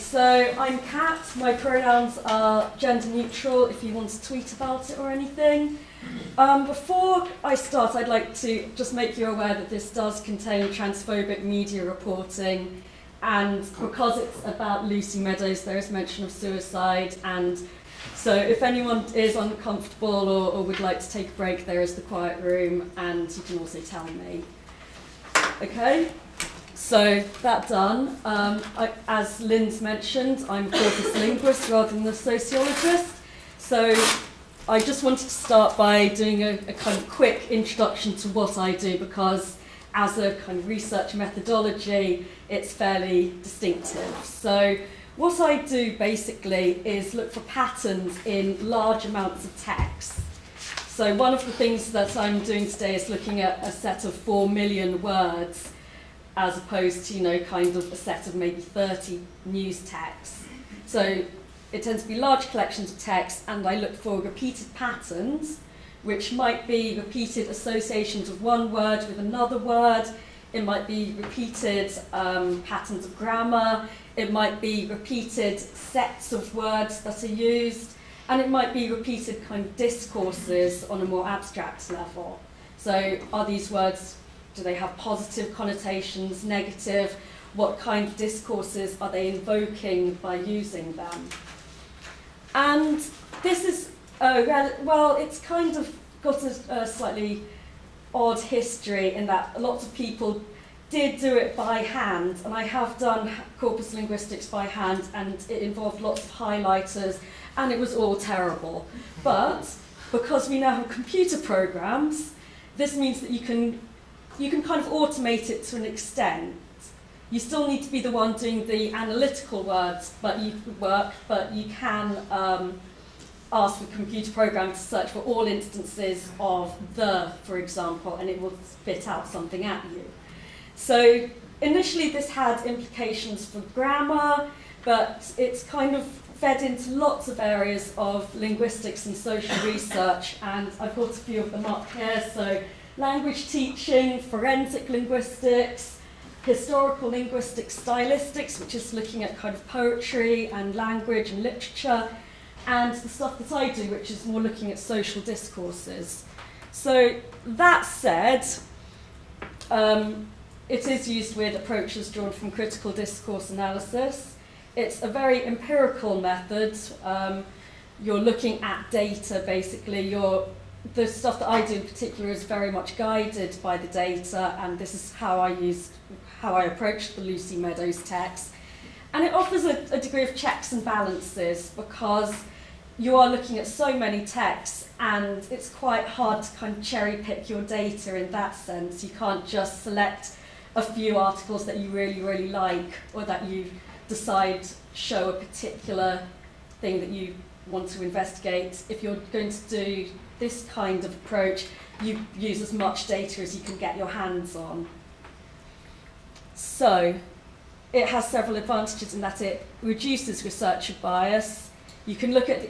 So I'm Kat, my pronouns are gender neutral if you want to tweet about it or anything. Before I start, I'd like to just make you aware that this does contain transphobic media reporting, and because it's about Lucy Meadows, there is mention of suicide, and so if anyone is uncomfortable or would like to take a break, there is the quiet room, and you can also tell me. Okay? So that done, as Lynn's mentioned, I'm a Corpus linguist rather than a sociologist. So I just wanted to start by doing a kind of quick introduction to what I do, because as a kind of research methodology, it's fairly distinctive. So what I do basically is look for patterns in large amounts of text. So one of the things that I'm doing today is looking at a set of 4 million words, as opposed to, kind of a set of maybe 30 news texts. So it tends to be large collections of text, and I look for repeated patterns, which might be repeated associations of one word with another word. It might be repeated patterns of grammar. It might be repeated sets of words that are used. And it might be repeated kind of discourses on a more abstract level. So are these words, do they have positive connotations, negative? What kind of discourses are they invoking by using them? And this is, it's kind of got a slightly odd history in that lots of people did do it by hand, and I have done corpus linguistics by hand, and it involved lots of highlighters, and it was all terrible. But because we now have computer programs, this means that you can kind of automate it to an extent. You still need to be the one doing the analytical work, but you can ask the computer program to search for all instances of the, for example, and it will spit out something at you. So initially this had implications for grammar, but it's kind of fed into lots of areas of linguistics and social research, and I've got a few of them up here. So language teaching, forensic linguistics, historical linguistics, stylistics, which is looking at kind of poetry and language and literature, and the stuff that I do, which is more looking at social discourses. So that said, it is used with approaches drawn from critical discourse analysis. It's a very empirical method. You're looking at data, basically. The stuff that I do in particular is very much guided by the data, and this is how I approached the Lucy Meadows text. And it offers a degree of checks and balances, because you are looking at so many texts, and it's quite hard to kind of cherry pick your data in that sense. You can't just select a few articles that you really, really like, or that you decide show a particular thing that you want to investigate. If you're going to do this kind of approach, you use as much data as you can get your hands on. So it has several advantages in that it reduces researcher bias. You can look at the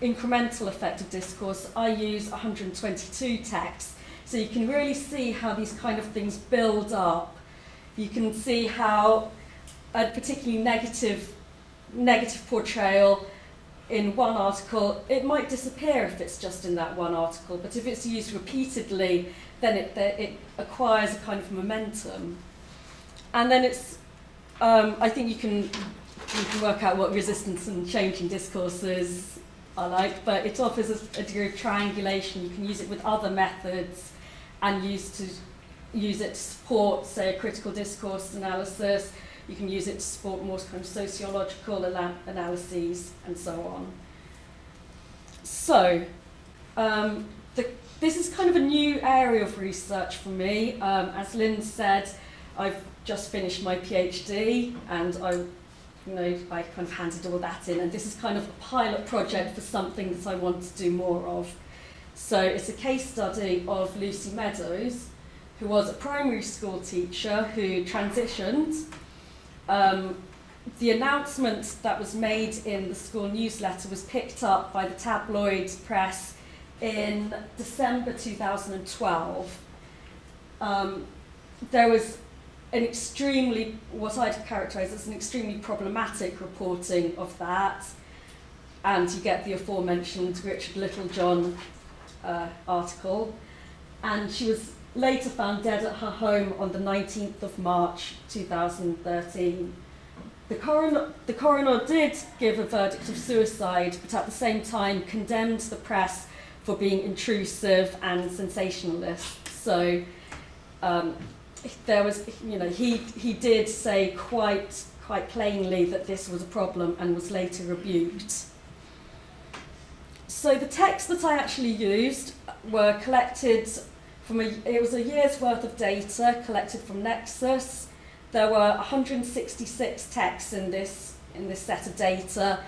incremental effect of discourse. I use 122 texts, so you can really see how these kind of things build up. You can see how a particularly negative portrayal in one article, it might disappear if it's just in that one article, but if it's used repeatedly, then it acquires a kind of momentum. And then it's, I think you can work out what resistance and changing discourses are like, but it offers a degree of triangulation. You can use it with other methods and use it to support, say, a critical discourse analysis. You can use it to support more kind of sociological analyses and so on. So this is kind of a new area of research for me. As Lynn said, I've just finished my PhD, and I kind of handed all that in, and this is kind of a pilot project for something that I want to do more of. So it's a case study of Lucy Meadows, who was a primary school teacher who transitioned. The announcement that was made in the school newsletter was picked up by the tabloid press in December 2012. There was what I'd characterise as an extremely problematic reporting of that. And you get the aforementioned Richard Littlejohn article. And she was later found dead at her home on the 19th of March 2013. The coroner did give a verdict of suicide, but at the same time condemned the press for being intrusive and sensationalist. So there was, he did say quite plainly that this was a problem and was later rebuked. So the texts that I actually used were collected it was a year's worth of data collected from Nexus. There were 166 texts in this set of data.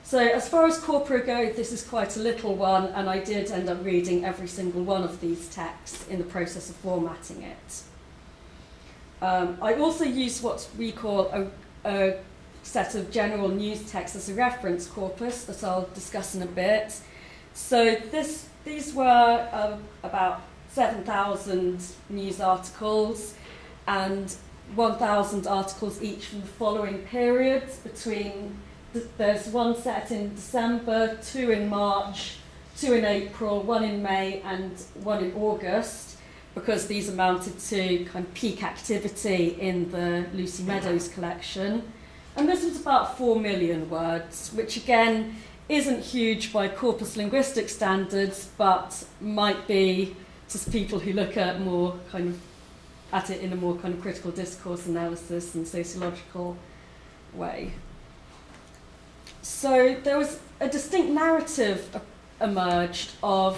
So as far as corpora go, this is quite a little one, and I did end up reading every single one of these texts in the process of formatting it. I also used what we call a set of general news texts as a reference corpus that I'll discuss in a bit. So these were about 7,000 news articles and 1,000 articles each from the following periods between, there's one set in December, 2 in March, 2 in April, 1 in May and 1 in August, because these amounted to kind of peak activity in the Lucy Meadows collection. And this was about 4 million words, which again isn't huge by corpus linguistic standards, but might be to people who look at it in a more kind of critical discourse analysis and sociological way. So there was a distinct narrative emerged of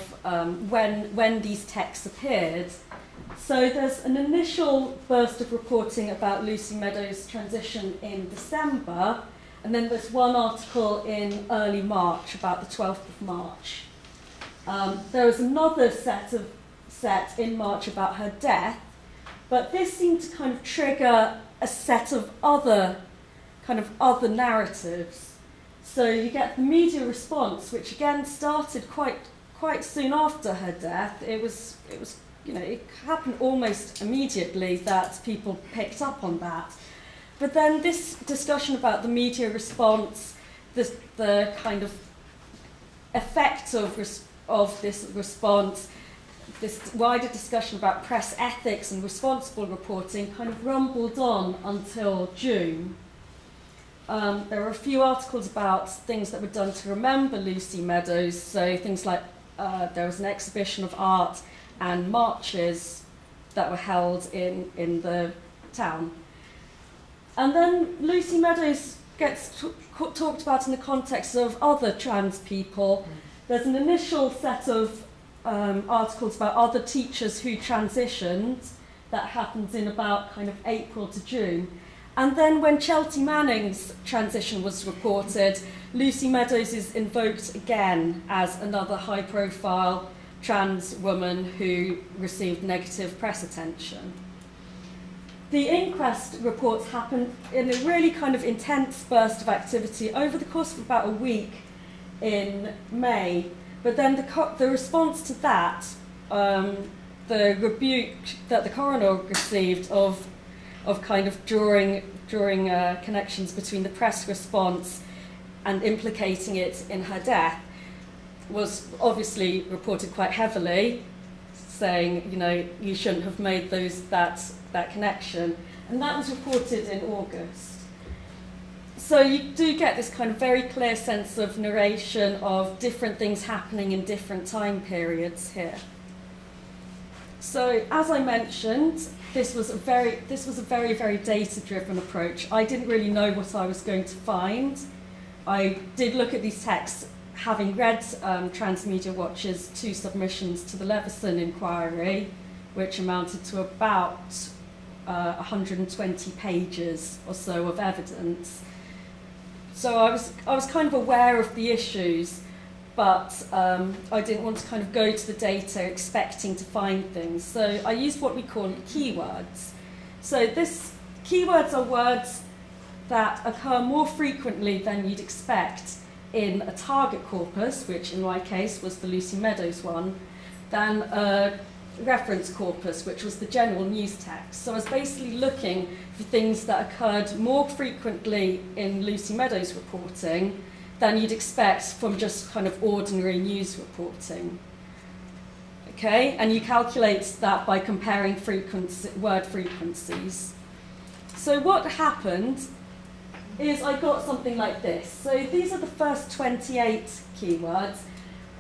when these texts appeared. So there's an initial burst of reporting about Lucy Meadows' transition in December, and then there's one article in early March, about the 12th of March. There was another set in March about her death, but this seemed to kind of trigger a set of other narratives. So you get the media response, which again started quite soon after her death. It happened almost immediately that people picked up on that. But then this discussion about the media response, the kind of effect of this response, this wider discussion about press ethics and responsible reporting kind of rumbled on until June. There were a few articles about things that were done to remember Lucy Meadows, so things like there was an exhibition of art and marches that were held in the town. And then Lucy Meadows gets talked about in the context of other trans people. There's an initial set of articles about other teachers who transitioned that happens in about kind of April to June. And then when Chelsea Manning's transition was reported, Lucy Meadows is invoked again as another high-profile trans woman who received negative press attention. The inquest reports happened in a really kind of intense burst of activity over the course of about a week in May. But then the response to that, the rebuke that the coroner received of kind of drawing connections between the press response and implicating it in her death, was obviously reported quite heavily, saying, you shouldn't have made that connection. And that was reported in August. So you do get this kind of very clear sense of narration of different things happening in different time periods here. So as I mentioned, this was a very, very data-driven approach. I didn't really know what I was going to find. I did look at these texts, having read Transmedia Watch's 2 submissions to the Leveson inquiry, which amounted to about 120 pages or so of evidence. So I was kind of aware of the issues, but I didn't want to kind of go to the data expecting to find things. So I used what we call keywords. So keywords are words that occur more frequently than you'd expect in a target corpus, which in my case was the Lucy Meadows one, than a reference corpus, which was the general news text. So I was basically looking for things that occurred more frequently in Lucy Meadows' reporting than you'd expect from just kind of ordinary news reporting. Okay, and you calculate that by comparing word frequencies. So what happened is I got something like this. So these are the first 28 keywords.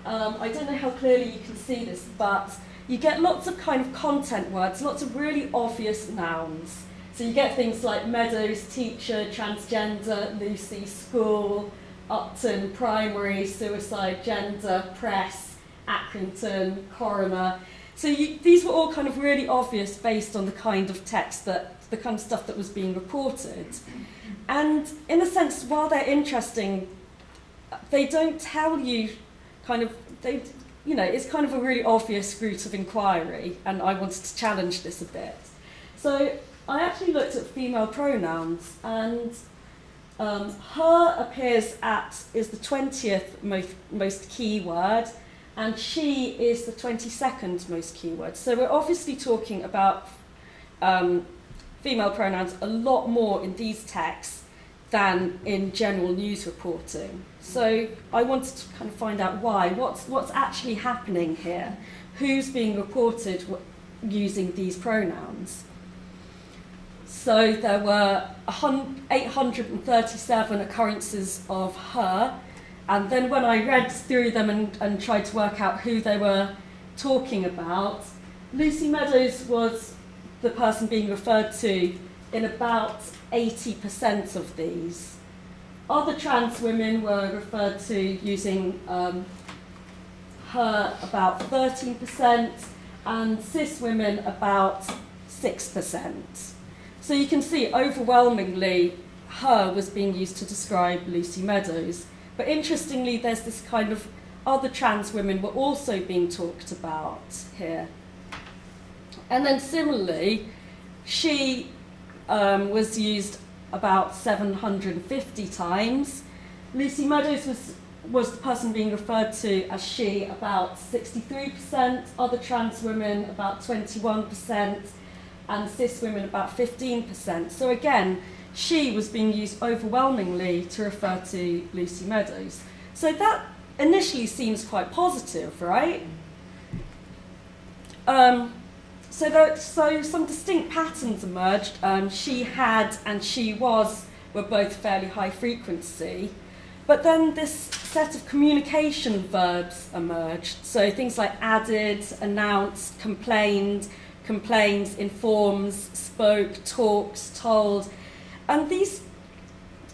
I don't know how clearly you can see this, but you get lots of kind of content words, lots of really obvious nouns. So you get things like Meadows, teacher, transgender, Lucy, school, Upton, primary, suicide, gender, press, Accrington, coroner. So these were all kind of really obvious based on the kind of text the kind of stuff that was being reported. And in a sense, while they're interesting, they don't tell you it's kind of a really obvious route of inquiry, and I wanted to challenge this a bit. So I actually looked at female pronouns, and her is the 20th most keyword, and she is the 22nd most keyword. So we're obviously talking about female pronouns a lot more in these texts than in general news reporting. So I wanted to kind of find out why. What's actually happening here? Who's being reported using these pronouns? So there were 837 occurrences of her, and then when I read through them and tried to work out who they were talking about, Lucy Meadows was the person being referred to in about 80% of these. Other trans women were referred to using her about 13%, and cis women about 6%. So you can see overwhelmingly her was being used to describe Lucy Meadows. But interestingly, there's this kind of other trans women were also being talked about here. And then similarly, she was used about 750 times. Lucy Meadows was the person being referred to as she about 63%, other trans women about 21%, and cis women about 15%. So again, she was being used overwhelmingly to refer to Lucy Meadows. So that initially seems quite positive, right? So some distinct patterns emerged. She had and she was were both fairly high frequency. But then this set of communication verbs emerged. So things like added, announced, complained, complains, informs, spoke, talks, told. And these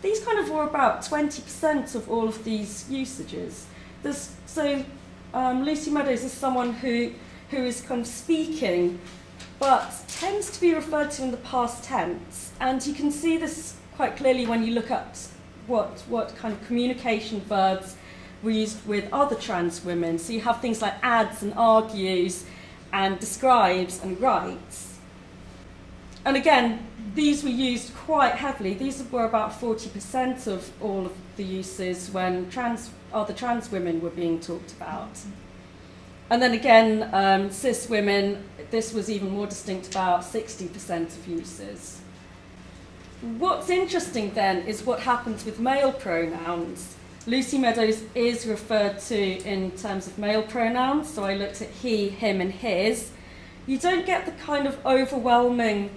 kind of were about 20% of all of these usages. Lucy Meadows is someone who is kind of speaking, but tends to be referred to in the past tense. And you can see this quite clearly when you look at what kind of communication verbs were used with other trans women. So you have things like adds and argues and describes and writes. And again, these were used quite heavily. These were about 40% of all of the uses when other trans women were being talked about. And then again, cis women, this was even more distinct, about 60% of uses. What's interesting then is what happens with male pronouns. Lucy Meadows is referred to in terms of male pronouns, so I looked at he, him, and his. You don't get the kind of overwhelming,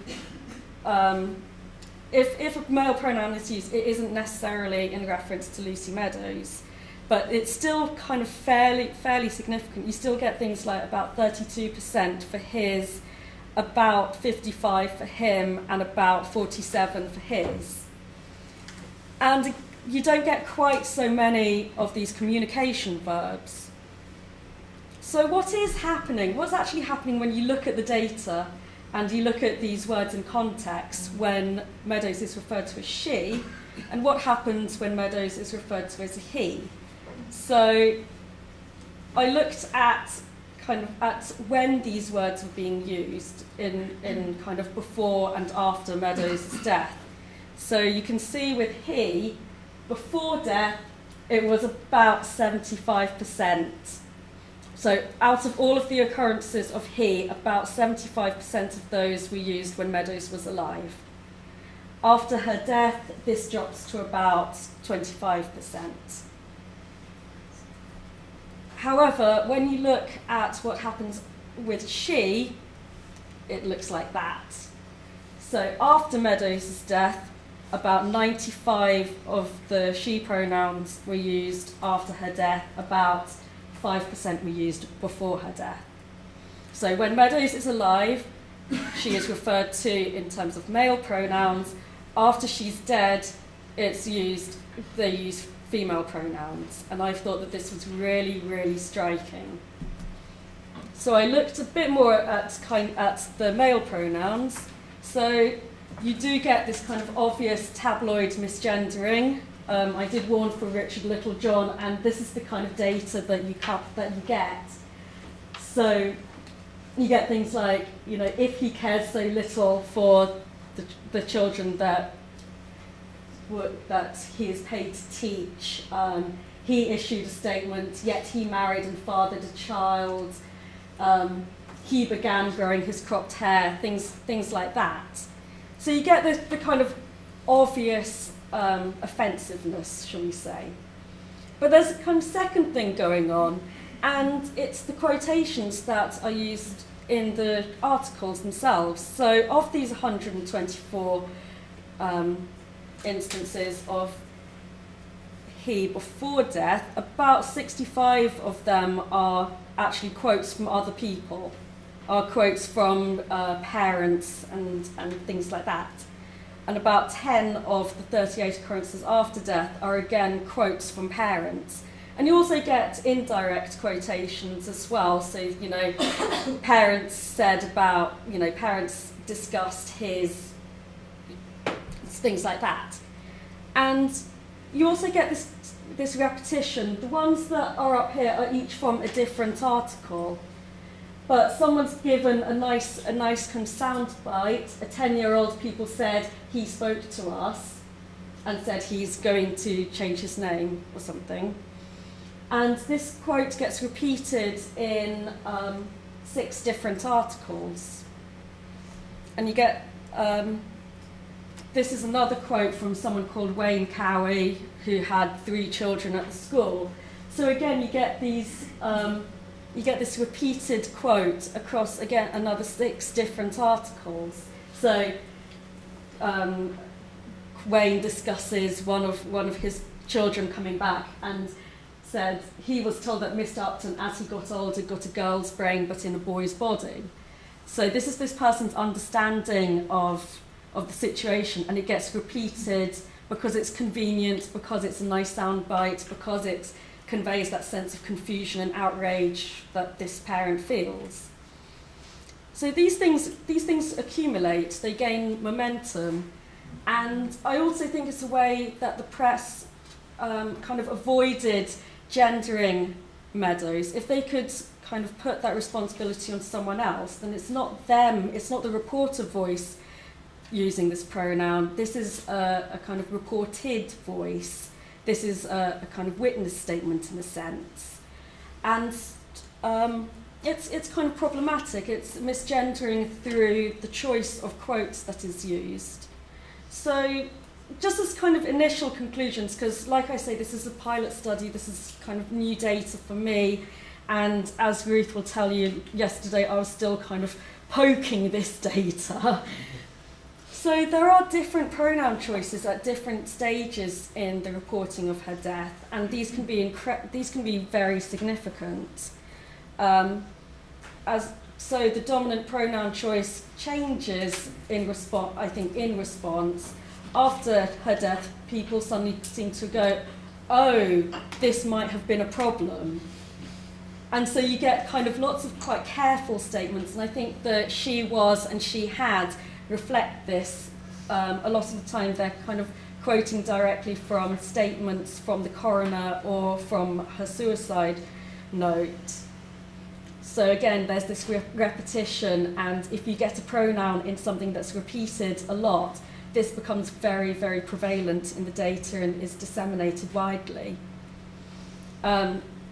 if a male pronoun is used, it isn't necessarily in reference to Lucy Meadows, but it's still kind of fairly significant. You still get things like about 32% for his, about 55 for him, and about 47 for his. And you don't get quite so many of these communication verbs. So what is happening? What's actually happening when you look at the data and you look at these words in context when Meadows is referred to as she, and what happens when Meadows is referred to as a he? So I looked at when these words were being used in kind of before and after Meadows' death. So you can see with he, before death, it was about 75%. So out of all of the occurrences of he, about 75% of those were used when Meadows was alive. After her death, this drops to about 25%. However, when you look at what happens with she, it looks like that. So after Meadows' death, about 95 of the she pronouns were used after her death, about 5% were used before her death. So when Meadows is alive, she is referred to in terms of male pronouns. After she's dead, they use female pronouns. And I thought that this was really, really striking. So I looked a bit more at the male pronouns. So you do get this kind of obvious tabloid misgendering. I did warn for Richard Littlejohn, and this is the kind of data that you get. So you get things like, if he cares so little for the children that he is paid to teach, he issued a statement, yet he married and fathered a child, he began growing his cropped hair, things like that. So you get the kind of obvious offensiveness, shall we say. But there's a kind of second thing going on, and it's the quotations that are used in the articles themselves. So of these 124 instances of he before death, about 65 of them are actually quotes from other people, are quotes from parents and things like that. And about 10 of the 38 occurrences after death are again quotes from parents. And you also get indirect quotations as well. So, parents said about, parents discussed his, things like that. And you also get this repetition. The ones that are up here are each from a different article. But someone's given a nice kind of sound bite. A 10-year-old people said he spoke to us and said he's going to change his name or something. And this quote gets repeated in 6 different articles. And you get, this is another quote from someone called Wayne Cowie, who had 3 children at the school. So again, you get these, you get this repeated quote across, again, another 6 different articles. So Wayne discusses one of his children coming back and said he was told that Mr. Upton, as he got older, got a girl's brain but in a boy's body. So this is this person's understanding of the situation, and it gets repeated because it's convenient, because it's a nice soundbite, because it conveys that sense of confusion and outrage that this parent feels. So these things accumulate, they gain momentum, and I also think it's a way that the press kind of avoided gendering Meadows. If they could kind of put that responsibility on someone else, then it's not them, it's not the reporter voice using this pronoun. This is a kind of reported voice. This is a kind of witness statement in a sense. And it's kind of problematic. It's misgendering through the choice of quotes that is used. So just as kind of initial conclusions, because like I say, this is a pilot study, this is kind of new data for me, and as Ruth will tell you, yesterday I was still kind of poking this data. So there are different pronoun choices at different stages in the reporting of her death, and these can be very significant. So the dominant pronoun choice changes in response. After her death, people suddenly seem to go, oh, this might have been a problem. And so you get kind of lots of quite careful statements, and I think that she was and she had reflect this. A lot of the time they're kind of quoting directly from statements from the coroner or from her suicide note. So again, there's this repetition, and if you get a pronoun in something that's repeated a lot, this becomes very, very prevalent in the data and is disseminated widely.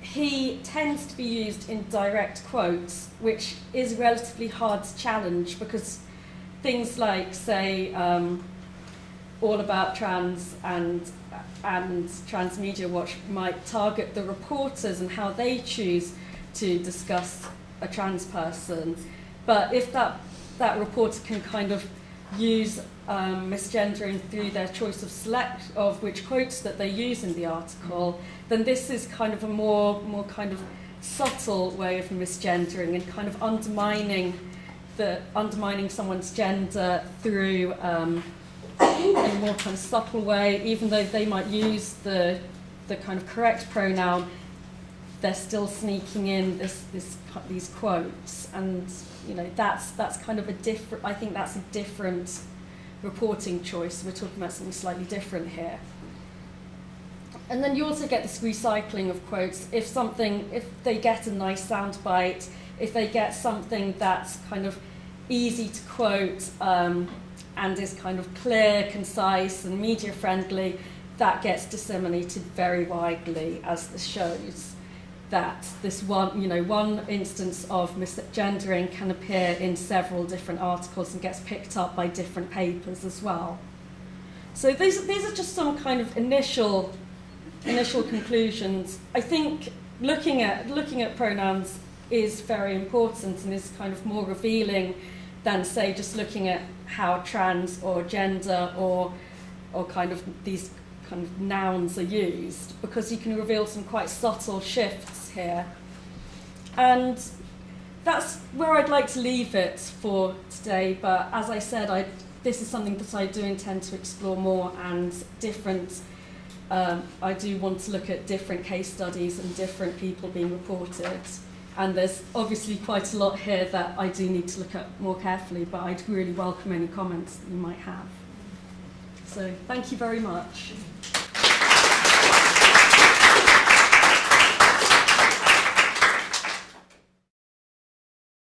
he tends to be used in direct quotes, which is relatively hard to challenge because things like, say, All About Trans and Transmedia Watch might target the reporters and how they choose to discuss a trans person. But if that reporter can kind of use misgendering through their choice of which quotes that they use in the article, then this is kind of a more kind of subtle way of misgendering and kind of undermining someone's gender through in a more kind of subtle way. Even though they might use the kind of correct pronoun, they're still sneaking in these quotes, and that's kind of a different. I think that's a different reporting choice. We're talking about something slightly different here. And then you also get this recycling of quotes. If they get a nice soundbite, if they get something that's kind of easy to quote and is kind of clear, concise, and media friendly, that gets disseminated very widely, as this shows. That this one instance of misgendering can appear in several different articles and gets picked up by different papers as well. So these are just some kind of initial conclusions. I think looking at pronouns is very important and is kind of more revealing than, say, just looking at how trans or gender or kind of these kind of nouns are used, because you can reveal some quite subtle shifts here. And that's where I'd like to leave it for today, but as I said, this is something that I do intend to explore more, and I do want to look at different case studies and different people being reported. And there's obviously quite a lot here that I do need to look at more carefully, but I'd really welcome any comments that you might have. So thank you very much.